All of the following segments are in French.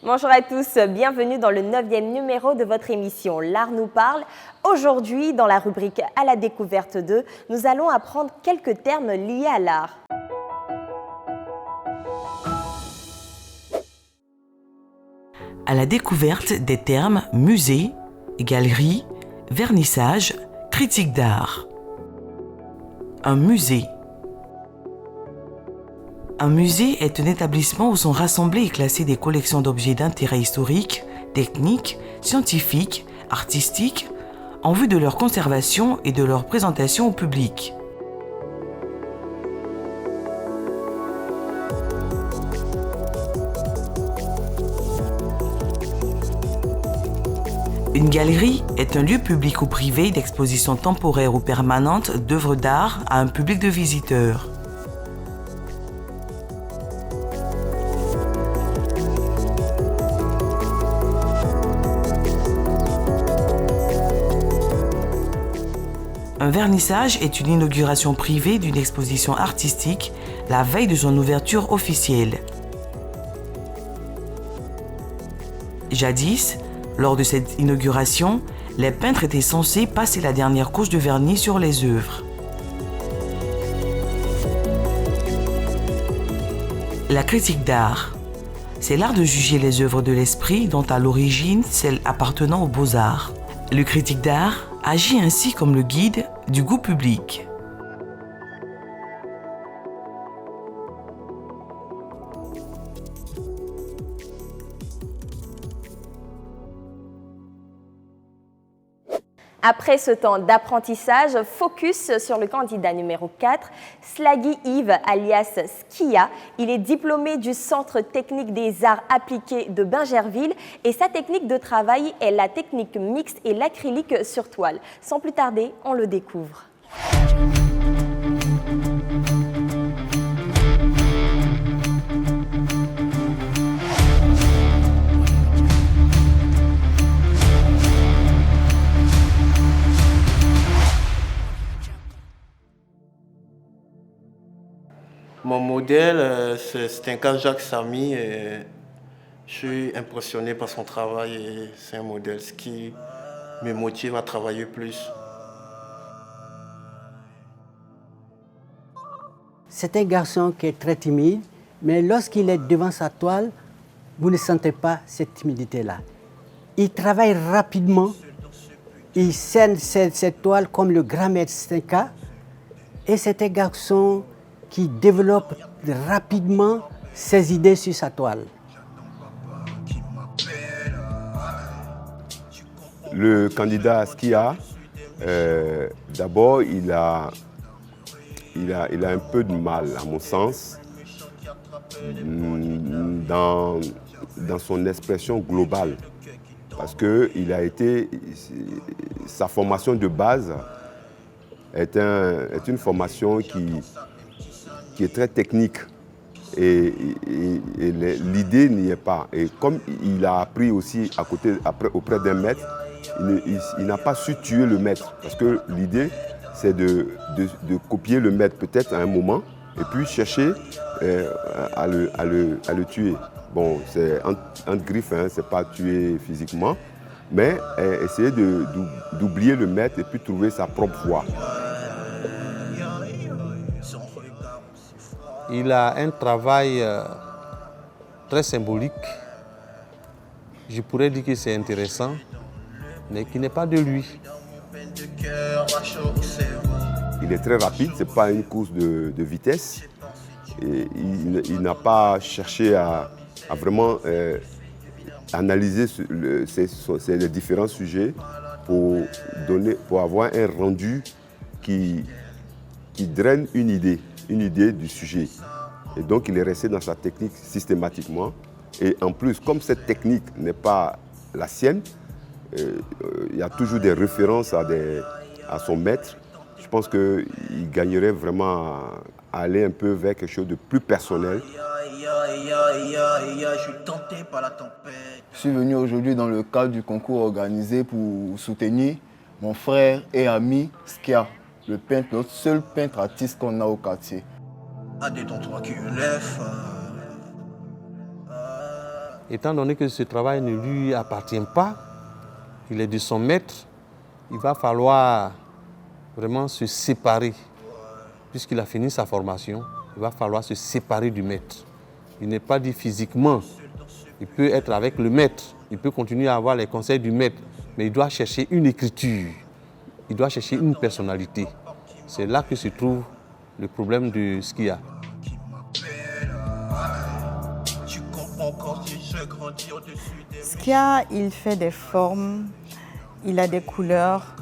Bonjour à tous, bienvenue dans le 9e numéro de votre émission L'Art nous parle. Aujourd'hui, dans la rubrique À la découverte de, nous allons apprendre quelques termes liés à l'art. À la découverte des termes musée, galerie, vernissage, critique d'art. Un musée. Un musée est un établissement où sont rassemblées et classées des collections d'objets d'intérêt historique, technique, scientifique, artistique, en vue de leur conservation et de leur présentation au public. Une galerie est un lieu public ou privé d'exposition temporaire ou permanente d'œuvres d'art à un public de visiteurs. Un vernissage est une inauguration privée d'une exposition artistique la veille de son ouverture officielle. Jadis, lors de cette inauguration, les peintres étaient censés passer la dernière couche de vernis sur les œuvres. La critique d'art, c'est l'art de juger les œuvres de l'esprit dont à l'origine celles appartenant aux beaux-arts. Le critique d'art agit ainsi comme le guide du goût public. Après ce temps d'apprentissage, focus sur le candidat numéro 4, Slaggy Yves alias Skia. Il est diplômé du Centre technique des arts appliqués de Bingerville et sa technique de travail est la technique mixte et l'acrylique sur toile. Sans plus tarder, on le découvre. Mon modèle, c'est un cas Jacques Samy. Et je suis impressionné par son travail et c'est un modèle qui me motive à travailler plus. C'est un garçon qui est très timide, mais lorsqu'il est devant sa toile, vous ne sentez pas cette timidité-là. Il travaille rapidement, il scène cette toile comme le grand maître Stenka, et c'est un garçon qui développe rapidement ses idées sur sa toile. Le candidat Skia, d'abord, il a un peu de mal, à mon sens, dans son expression globale. Parce que sa formation de base est une formation qui est très technique et l'idée n'y est pas. Et comme il a appris aussi auprès d'un maître, il n'a pas su tuer le maître parce que l'idée c'est de copier le maître peut-être à un moment et puis chercher à le tuer. Bon, c'est entre griffes, hein, c'est pas tuer physiquement, mais essayer d'oublier le maître et puis trouver sa propre voie. Il a un travail très symbolique. Je pourrais dire que c'est intéressant, mais qui n'est pas de lui. Il est très rapide, ce n'est pas une course de vitesse. Et il n'a pas cherché à vraiment analyser les différents sujets pour avoir un rendu qui draine une idée du sujet. Et donc il est resté dans sa technique systématiquement. Et en plus, comme cette technique n'est pas la sienne, il y a toujours des références à son maître. Je pense qu'il gagnerait vraiment à aller un peu vers quelque chose de plus personnel. Je suis venu aujourd'hui dans le cadre du concours organisé pour soutenir mon frère et ami Skia, le peintre, notre seul peintre artiste qu'on a au quartier. Étant donné que ce travail ne lui appartient pas, il est de son maître, il va falloir vraiment se séparer. Puisqu'il a fini sa formation, il va falloir se séparer du maître. Il n'est pas dit physiquement. Il peut être avec le maître, il peut continuer à avoir les conseils du maître, mais il doit chercher une écriture, il doit chercher une personnalité. C'est là que se trouve le problème de Skia. Skia, il fait des formes, il a des couleurs.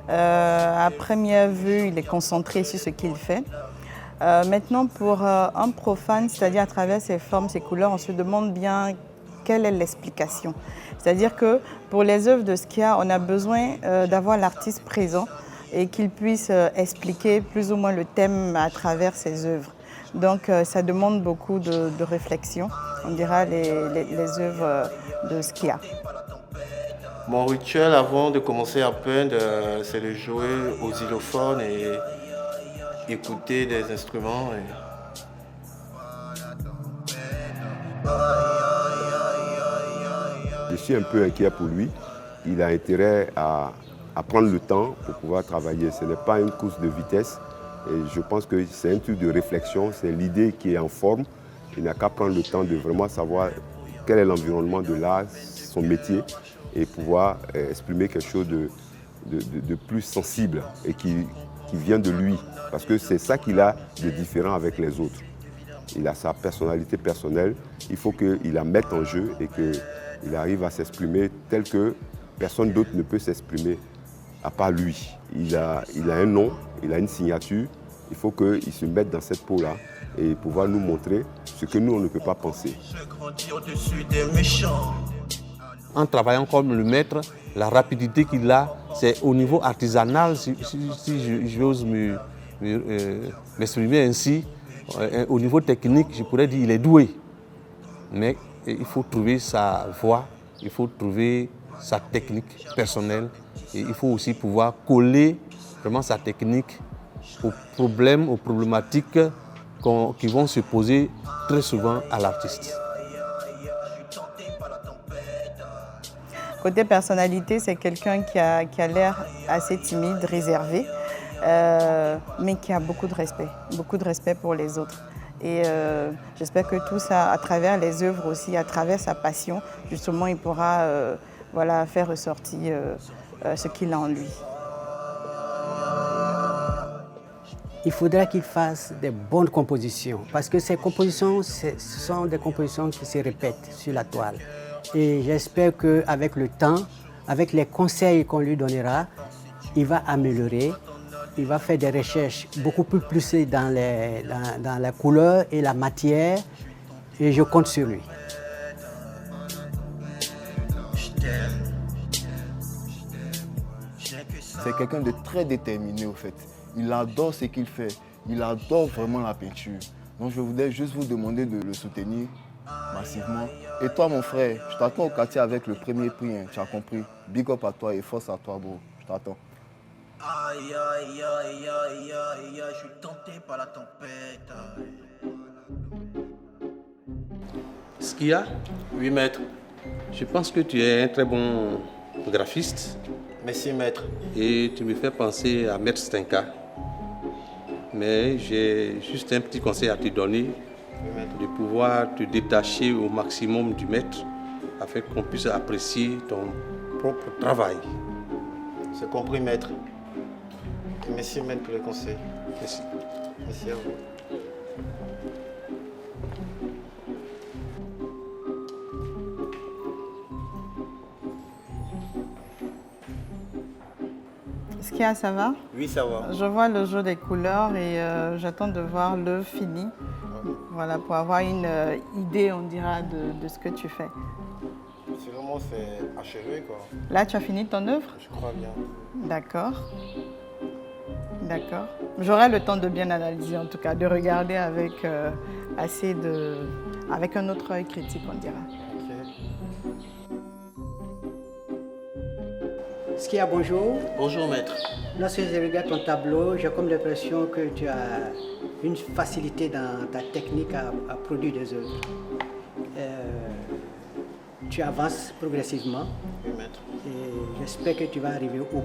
À première vue, il est concentré sur ce qu'il fait. Maintenant, pour un profane, c'est-à-dire à travers ses formes, ses couleurs, on se demande bien quelle est l'explication. C'est-à-dire que pour les œuvres de Skia, on a besoin d'avoir l'artiste présent et qu'il puisse expliquer plus ou moins le thème à travers ses œuvres. Donc ça demande beaucoup de réflexion, on dira les œuvres de Skia. Mon rituel avant de commencer à peindre, c'est de jouer au xylophone et écouter des instruments. Je suis un peu inquiet pour lui. Il a intérêt à prendre le temps pour pouvoir travailler. Ce n'est pas une course de vitesse. Et je pense que c'est un truc de réflexion, c'est l'idée qui est en forme. Il n'a qu'à prendre le temps de vraiment savoir quel est l'environnement de l'art, son métier, et pouvoir exprimer quelque chose de plus sensible et qui vient de lui. Parce que c'est ça qu'il a de différent avec les autres. Il a sa personnalité personnelle, il faut qu'il la mette en jeu et qu'il arrive à s'exprimer tel que personne d'autre ne peut s'exprimer à part lui. Il a un nom, il a une signature, il faut qu'il se mette dans cette peau-là et pouvoir nous montrer ce que nous, on ne peut pas penser. En travaillant comme le maître, la rapidité qu'il a, c'est au niveau artisanal, si j'ose m'exprimer ainsi. Au niveau technique, je pourrais dire qu'il est doué. Mais il faut trouver sa voix, il faut trouver sa technique personnelle. Et il faut aussi pouvoir coller vraiment sa technique aux problèmes, aux problématiques qui vont se poser très souvent à l'artiste. Côté personnalité, c'est quelqu'un qui a l'air assez timide, réservé, mais qui a beaucoup de respect pour les autres. Et j'espère que tout ça, à travers les œuvres aussi, à travers sa passion, justement, il pourra faire ressortir ce qu'il a en lui. Il faudra qu'il fasse des bonnes compositions, parce que ces compositions, ce sont des compositions qui se répètent sur la toile. Et j'espère qu'avec le temps, avec les conseils qu'on lui donnera, il va améliorer, il va faire des recherches beaucoup plus poussées dans la couleur et la matière, et je compte sur lui. C'est quelqu'un de très déterminé au fait. Il adore ce qu'il fait, il adore vraiment la peinture. Donc je voudrais juste vous demander de le soutenir massivement. Et toi mon frère, je t'attends au quartier avec le premier prix, hein, tu as compris. Big up à toi et force à toi bro, je t'attends. Aïe aïe aïe aïe aïe, je suis tenté par la tempête. Skia, Oui, maître. je pense que tu es un très bon graphiste Merci, maître. et tu me fais penser à Maître Stenka. Mais j'ai juste un petit conseil à te donner, de pouvoir te détacher au maximum du maître afin qu'on puisse apprécier ton propre travail. C'est compris, maître. Et merci, maître, pour le conseil. Merci. Merci à vous. Skia, ça va? Oui, ça va. Je vois le jeu des couleurs et j'attends de voir l'œuvre finie. Voilà, pour avoir une idée, on dira, de ce que tu fais. C'est vraiment achevé, quoi. Là, tu as fini ton œuvre? Je crois bien. D'accord. D'accord. J'aurai le temps de bien analyser, en tout cas, de regarder avec avec un autre œil critique, on dira. Skia, bonjour. Bonjour, maître. Lorsque je regarde ton tableau, j'ai comme l'impression que tu as une facilité dans ta technique à produire des œuvres. tu avances progressivement Oui, maître. et j'espère que tu vas arriver au bout.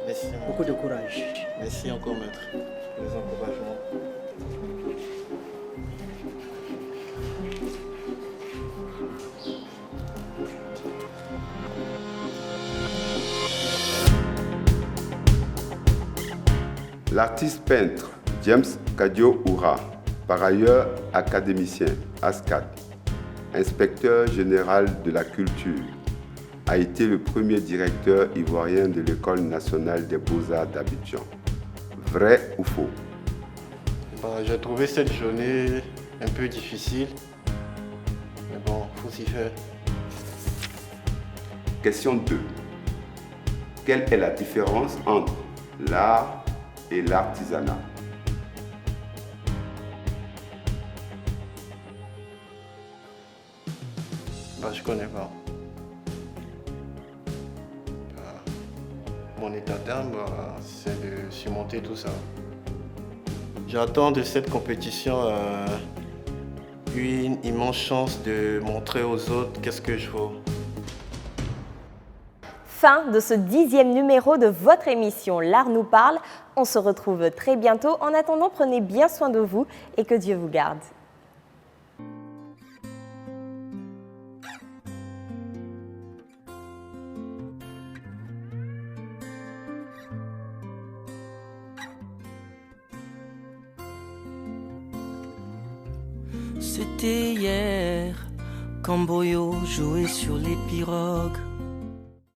Merci, maître. Beaucoup de courage. Merci encore, maître, pour les encouragements. L'artiste peintre James Kadio Oura, par ailleurs académicien, ASCAD, inspecteur général de la culture, a été le premier directeur ivoirien de l'École nationale des beaux-arts d'Abidjan. Vrai ou faux? J'ai trouvé cette journée un peu difficile, mais bon, il faut s'y faire. Question 2. Quelle est la différence entre l'art et l'artisanat? Je connais pas. Mon état d'âme, c'est de surmonter tout ça. J'attends de cette compétition une immense chance de montrer aux autres qu'est-ce que je vaux. Fin de ce 10e numéro de votre émission L'Art nous parle. On se retrouve très bientôt. En attendant, prenez bien soin de vous et que Dieu vous garde. C'était hier quand Boyo jouait sur les pirogues.